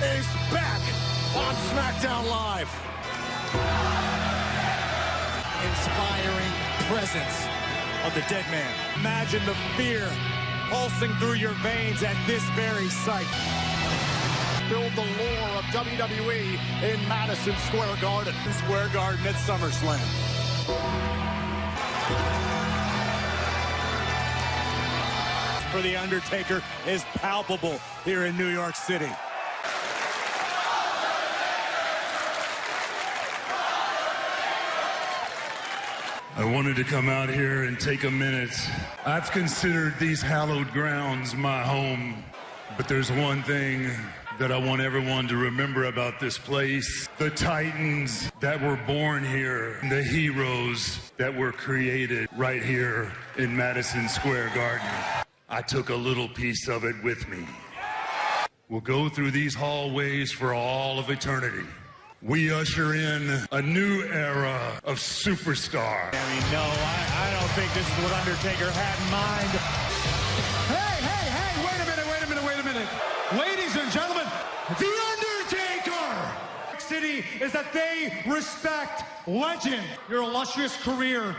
is back on SmackDown Live. Inspiring presence of the dead man. Imagine the fear pulsing through your veins at this very sight. Build the lore of WWE in Madison Square Garden. Square Garden at SummerSlam. For The Undertaker is palpable here in New York City. I wanted to come out here and take a minute. I've considered these hallowed grounds my home, but there's one thing that I want everyone to remember about this place. The Titans that were born here, the heroes that were created right here in Madison Square Garden. I took a little piece of it with me. We'll go through these hallways for all of eternity. We usher in a new era of superstar. I mean, no, I don't think this is what Undertaker had in mind. Hey, wait a minute. Ladies and gentlemen, The Undertaker! City is that they respect legend. Your illustrious career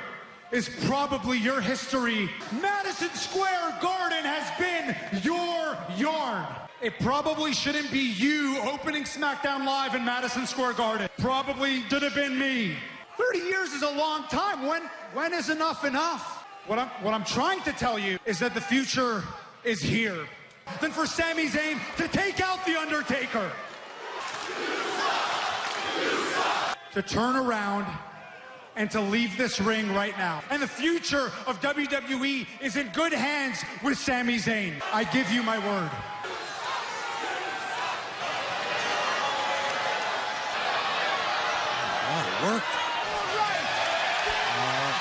is probably your history. Madison Square Garden has been your yard. It probably shouldn't be you opening SmackDown Live in Madison Square Garden. Probably should have been me. 30 years is a long time. When is enough enough? What I'm trying to tell you is that the future is here. Then for Sami Zayn to take out The Undertaker. To turn around and to leave this ring right now. And the future of WWE is in good hands with Sami Zayn. I give you my word. Oh, it worked.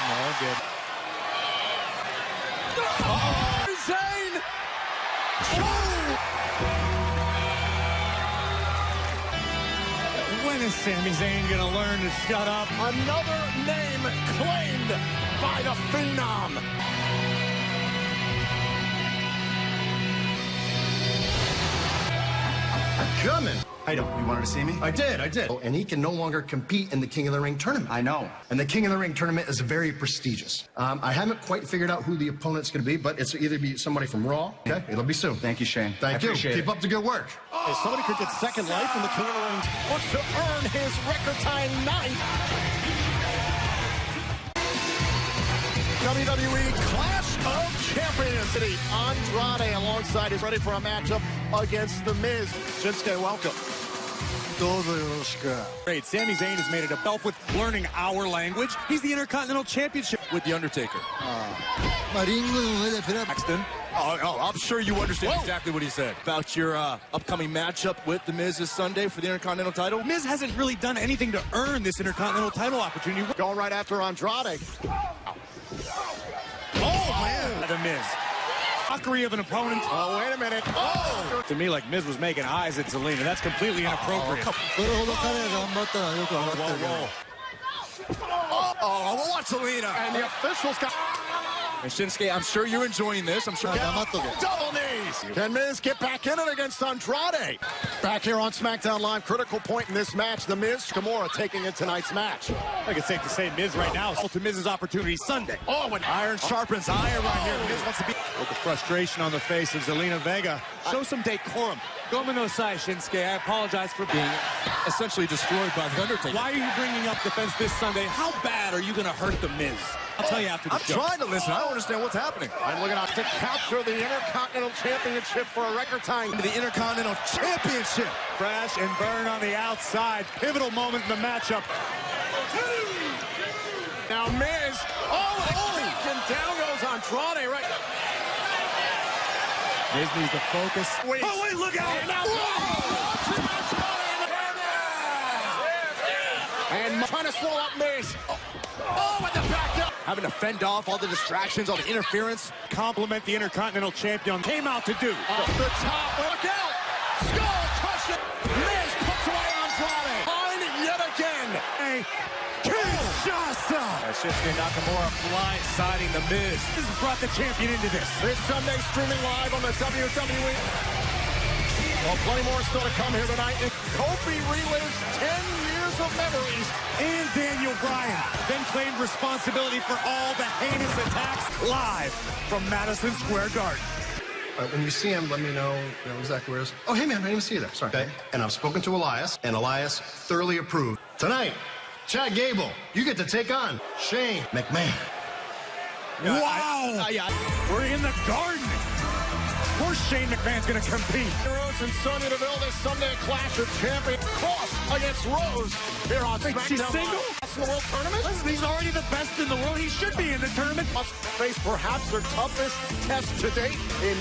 No, good. Zayn! When is Sami Zayn gonna learn to shut up? Another name claimed by the Phenom. Coming. You wanted to see me? I did. Oh, and he can no longer compete in the King of the Ring tournament. I know. And the King of the Ring tournament is very prestigious. I haven't quite figured out who the opponent's going to be, but it's either be somebody from Raw. Okay, it'll be soon. Thank you, Shane. Thank you. Keep up the good work. If somebody could get second life in the King of the Ring, looks to earn his record-tying ninth. WWE Clash of Champions. City Andrade alongside is ready for a matchup against The Miz. Shinsuke, welcome. Great. Sami Zayn has made it himself with learning our language. He's the Intercontinental Championship with The Undertaker. Paxton. Oh, I'm sure you understand exactly what he said about your upcoming matchup with The Miz this Sunday for the Intercontinental title. Miz hasn't really done anything to earn this Intercontinental title opportunity. Going right after Andrade. Oh, man. The Miz. Mockery of an opponent. Oh, wait a minute. Oh! To me, like Miz was making eyes at Zelina. That's completely inappropriate. Oh, watch Zelina. And the officials got... And Shinsuke, I'm sure you're enjoying this. I'm sure. Double knees. Can Miz get back in it against Andrade? Back here on SmackDown Live, critical point in this match. The Miz, Kimura taking in tonight's match. I think it's safe to say Miz right now is to Miz's opportunity Sunday. Oh, and iron sharpens iron right here. Miz wants to be with the frustration on the face of Zelina Vega. Show some decorum. Gomen no sai, Shinsuke. I apologize for being essentially destroyed by The Undertaker. Why are you bringing up defense this Sunday? How bad are you going to hurt The Miz? I'll tell you after the show. I'm trying to listen. I don't understand what's happening. I'm looking out to capture the Intercontinental Championship for a record time. The Intercontinental Championship. Crash and burn on the outside. Pivotal moment in the matchup. Now Miz. And down goes Andrade. Right. Miz needs to focus. Wait, look out. And trying to slow up Miz. With the back up. Having to fend off all the distractions, all the interference. Compliment the Intercontinental Champion came out to do. Off the top. Look out. Skull crusher. Miz puts away Andrade. Fine yet again. A Kinshasa. Shinsuke Nakamura blindsiding the Miz. This has brought the champion into this. This Sunday streaming live on the WWE. Well, plenty more still to come here tonight. And Kofi relives 10 years of memories. And Daniel Bryan then claimed responsibility for all the heinous attacks live from Madison Square Garden. When you see him, let me know exactly where it is. Oh, hey, man, I didn't even see you there. Sorry. Okay. And I've spoken to Elias, and Elias thoroughly approved. Tonight, Chad Gable, you get to take on Shane McMahon. Wow! We're in the Garden. Of course Shane McMahon's going to compete. Rose and Sonya Deville this Sunday, Clash of Champions. Cross against Rose here on SmackDown. She's single? In the World Tournament? Listen, he's already the best in the world. He should be in the tournament. Must face perhaps their toughest test to date in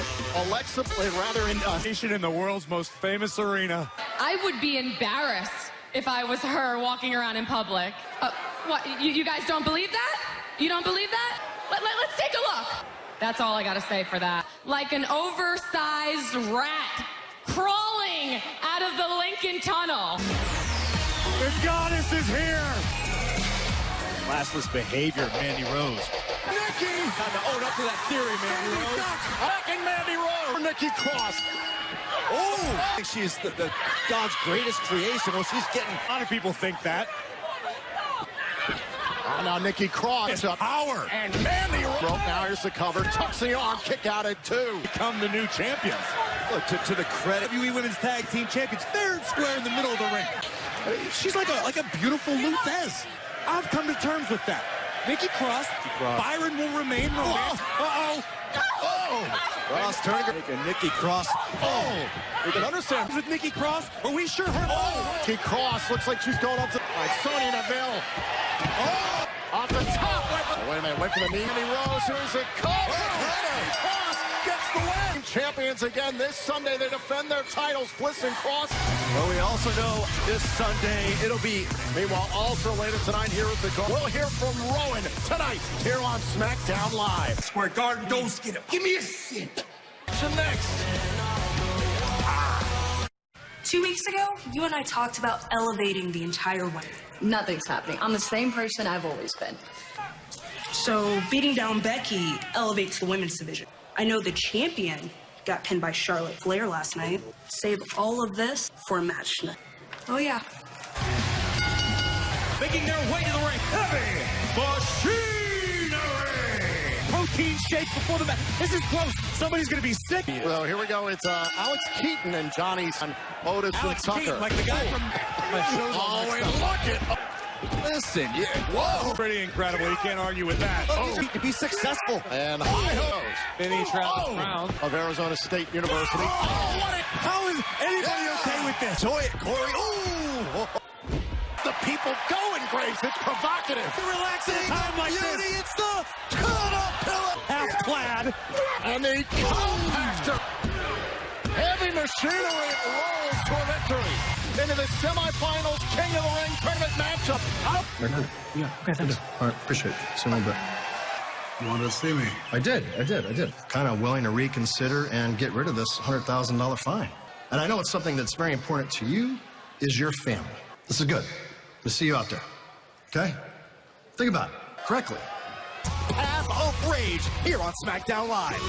in the world's most famous arena. I would be embarrassed if I was her walking around in public. What, you guys don't believe that? You don't believe that? Let's take a look. That's all I gotta say for that. Like an oversized rat crawling out of the Lincoln Tunnel. The goddess is here. Classless behavior, Mandy Rose. Nikki! Time to own up to that theory, Mandy Rose. Attacking Mandy Rose. Nikki Cross. Oh! I think she is the God's greatest creation. Well, she's getting... A lot of people think that. Oh, now Nikki Cross. It's power. And Mandy Rose. Broke now. Here's the cover. Tucks the arm. Kick out at 2. Become the new champions. Look, to the credit. WWE Women's Tag Team Champions. Fair and square in the middle of the ring. She's like a beautiful Luthez. I've come to terms with that. Nikki Cross. Byron will remain romance. Cross turning. Nikki Cross. We can understand. With Nikki Cross, are we sure her? Nikki Cross looks like she's going up to Sonya Deville. Off the top. Wait a minute. Wait for the knee. Mandy Rose. Here's a cover. Cross gets the win. Champions again this Sunday. They defend their titles. Bliss and Cross. Well, we also know this Sunday it'll be... Meanwhile, also later tonight here at the Garden, we'll hear from Rowan tonight here on SmackDown Live. Square Garden, don't skid it. Give me a sit. Next. 2 weeks ago, you and I talked about elevating the entire women. Nothing's happening. I'm the same person I've always been. So beating down Becky elevates the women's division. I know the champion got pinned by Charlotte Flair last night. Save all of this for a match tonight. Oh, yeah. Making their way to the ring, heavy machinery. Protein shake before the match. This is close. Somebody's going to be sick. Well, here we go. It's Alex Keaton and Johnny Otis Alex and Tucker. Keaton, like the guy from my shows. And look at... Listen, Whoa! Pretty incredible. You can't argue with that. to be successful. And high hose. Vinny Travis Brown Of Arizona State University. How is anybody okay with this? Corey. Ooh! The people going, Graves. It's provocative. Relax at a time like this. It's the Caterpillar. Half clad. And the compactor. Heavy machinery rolls to a victory. Into the semifinals, King of the Ring tournament matchup. Yeah, okay, thanks. All right, appreciate it. See you in a little bit. You wanted to see me? I did. Kind of willing to reconsider and get rid of this $100,000 fine. And I know it's something that's very important to you, is your family. This is good. To see you out there. Okay? Think about it correctly. Path of Rage here on SmackDown Live.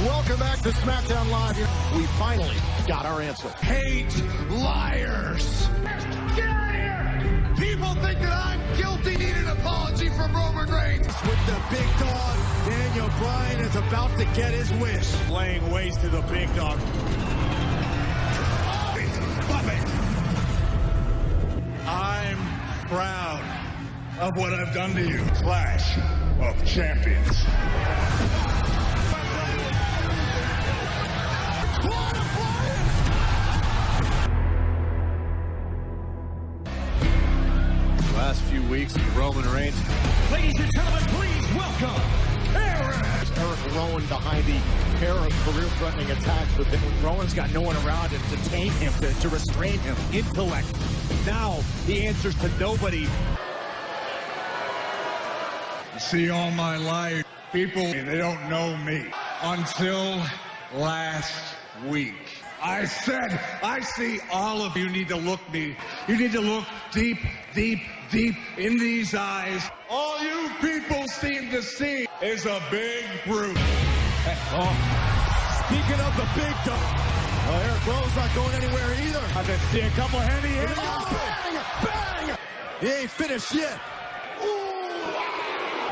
Welcome back to SmackDown Live. We finally got our answer. Hate liars. Get out of here! People think that I'm guilty. Need an apology from Roman Reigns. With the big dog, Daniel Bryan is about to get his wish. Laying waste to the big dog. I'm proud of what I've done to you. Clash of Champions. Last few weeks, Roman Reigns. Ladies and gentlemen, please welcome Eric Rowan behind the pair of career-threatening attacks, but then Rowan's got no one around him to tame him, to restrain him. Intellect. Now he answers to nobody. See, all my life, people, they don't know me. Until last week. I said, I see all of you need to look me. You need to look deep, deep, deep in these eyes. All you people seem to see is a big brute. Speaking of the big dog, Eric Rowan's not going anywhere either. I just see a couple heavy hitters. Bang! Bang! He ain't finished yet.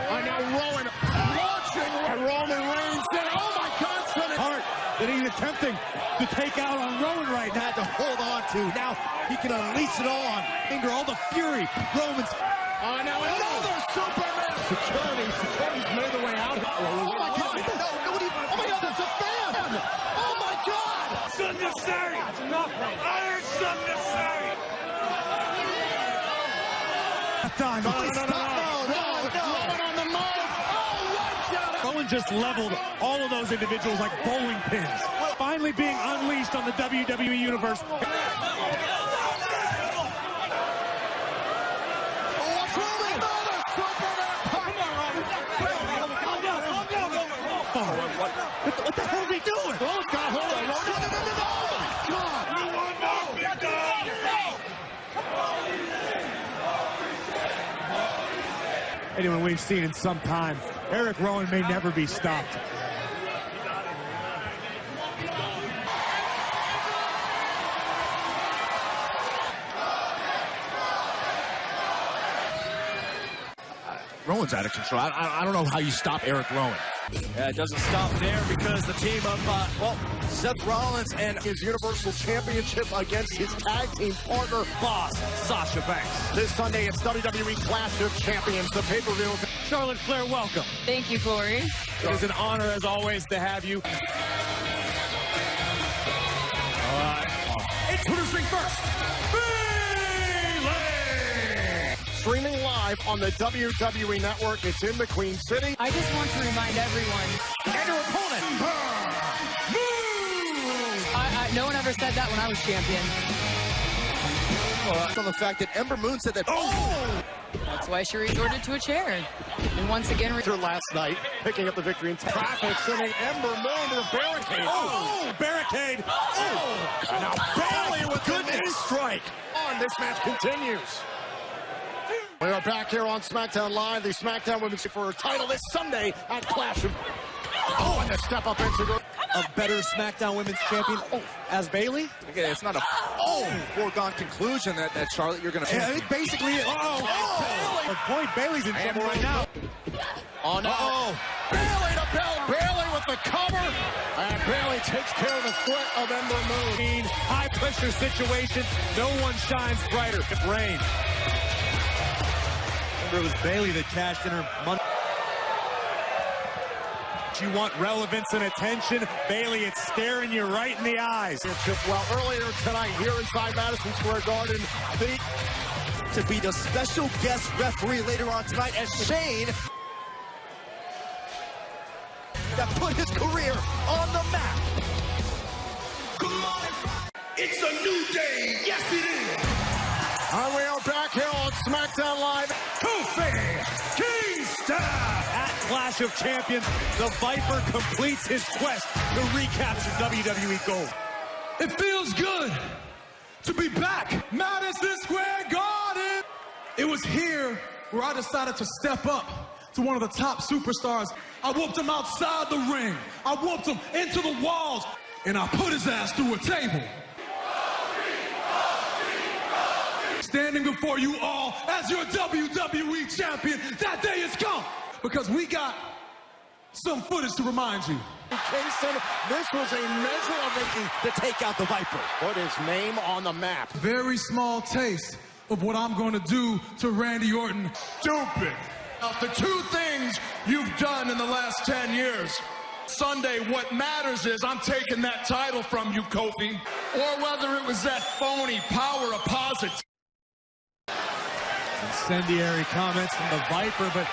And now Rowan launching. And Roman Reigns said, oh my God, son. Hart that he's attempting to take out on Rowan right now. Had to hold on to. Now he can unleash it all on. Anger, all the fury. Roman's. Now another Superman. Security's made their way out. Oh my God. No, nobody. Oh my God, that's a fan. Oh my God. Something to say. That's enough. I heard something to say. Time. No. Rowan on the move. Oh, right. Rowan just leveled all of those individuals like bowling pins. Finally being unleashed on the WWE Universe. What the hell is he doing? Oh, God, hold on. Oh, my God. Anyone we've seen in some time, Eric Rowan may never be stopped. Rowan's out of control. I don't know how you stop Eric Rowan. Yeah, it doesn't stop there because the team of, Seth Rollins and His Universal Championship against his tag team partner, boss, Sasha Banks. This Sunday, it's WWE Clash of Champions, the pay-per-view. Charlotte Flair, welcome. Thank you, Corey. It is an honor, as always, to have you. All right. Introducing first, Streaming live on the WWE Network. It's in the Queen City. I just want to remind everyone. and your opponent. No one ever said that when I was champion. on the fact that Ember Moon said that. Oh! That's why she resorted to a chair. And once again, last night, picking up the victory in traffic, sending Ember Moon to the barricade. Oh, barricade. Oh! And now Bayley with the knee strike. This match continues. We are back here on SmackDown Live, the SmackDown Women's for a title this Sunday at Clash of... Oh, and a step up into the... A better SmackDown Women's Champion as Bayley? Again, it's not a foregone conclusion that Charlotte, you're going to... Yeah, basically... The point, Bayley's in trouble right now. Oh, no. Bayley to Bayley with the cover. And Bayley takes care of the foot of Ember Moon. High-pressure situation. No one shines brighter. It rained. Remember, it was Bayley that cashed in her money. You want relevance and attention. Bayley, it's staring you right in the eyes. Well, earlier tonight here inside Madison Square Garden, to be the special guest referee later on tonight as Shane that put his career on the map. Come on. It's a new day. Yes, it is. And we are back here on SmackDown Live. Kofi Kingston at Clash of Champions. The Viper completes his quest to recapture WWE Gold. It feels good to be back. Madison Square Garden. It was here where I decided to step up to one of the top superstars. I whooped him outside the ring. I whooped him into the walls. And I put his ass through a table. Standing before you all as your WWE champion, that day has come. Because we got some footage to remind you. Kingston, this was a measure of to take out the Viper. Put his name on the map. Very small taste of what I'm going to do to Randy Orton. Stupid. Of the two things you've done in the last 10 years, Sunday, what matters is I'm taking that title from you, Kofi. Or whether it was that phony power of positive. Incendiary comments from the Viper, but...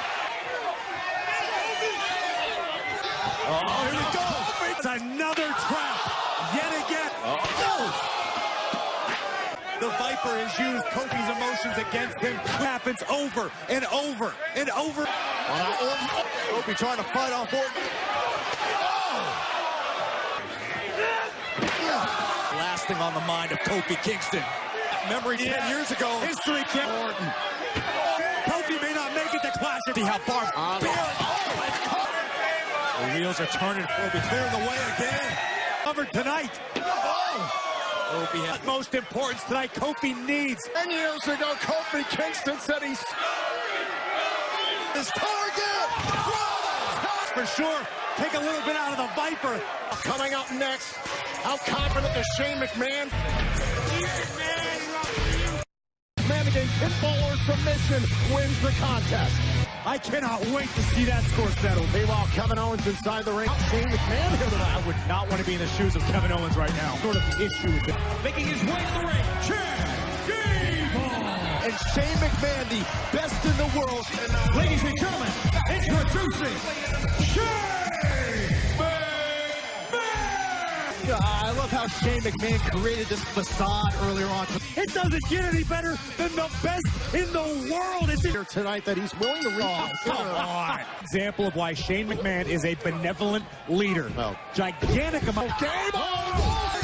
Oh, here we go. It's another trap. Yet again. The Viper has used Kofi's emotions against him. It happens over and over and over. Kofi trying to fight off Orton. Lasting on the mind of Kofi Kingston. Memory 10 years ago. History can't. Orton. Kofi may not make it to Clash. See how far. The wheels are turning. Kofi clearing the way again. Covered tonight. Kofi has most importance tonight. Kofi needs. 10 years ago, Kofi Kingston said he's his target. For sure. Take a little bit out of the Viper. Coming up next, how confident is Shane McMahon? Man against pinfall or submission wins the contest. I cannot wait to see that score settled. Meanwhile, Kevin Owens inside the ring. Shane McMahon here tonight. I would not want to be in the shoes of Kevin Owens right now. Sort of issue with it. Making his way to the ring, Chad Gable. And Shane McMahon, the best in the world. Ladies and gentlemen, introducing Shane McMahon. I love how Shane McMahon created this facade earlier on. It doesn't get any better than the best in the world. It's here tonight that he's willing to reach. Come on. Example of why Shane McMahon is a benevolent leader. Oh. Gigantic amount. Gable!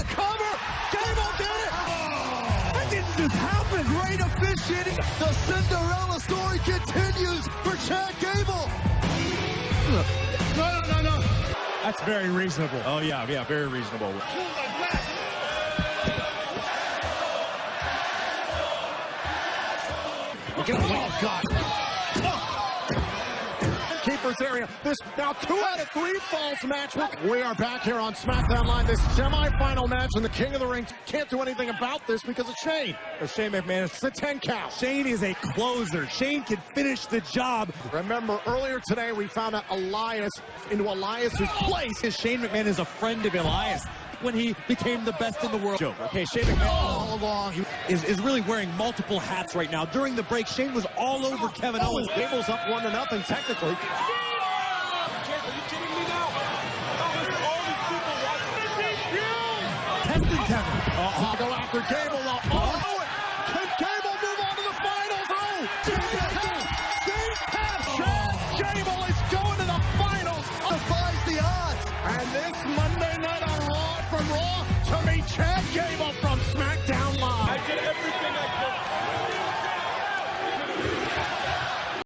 Cover! Gable did it! That didn't just happen. Great officiating. The Cinderella story continues for Chad Gable. No. That's very reasonable. Oh, yeah, very reasonable. Oh, God. Keeper's area. This now 2 out of 3 falls match. We are back here on SmackDown Live. This semifinal match, and the King of the Ring can't do anything about this because of Shane. Shane McMahon is the 10 count. Shane is a closer. Shane can finish the job. Remember, earlier today we found out Elias into Elias's place. Shane McMahon is a friend of Elias when he became the best in the world. Okay, Shane McMahon all along is really wearing multiple hats right now. During the break, Shane was all over Kevin Owens. Gable's up 1-0 technically. Testing Kevin. Go after Gable.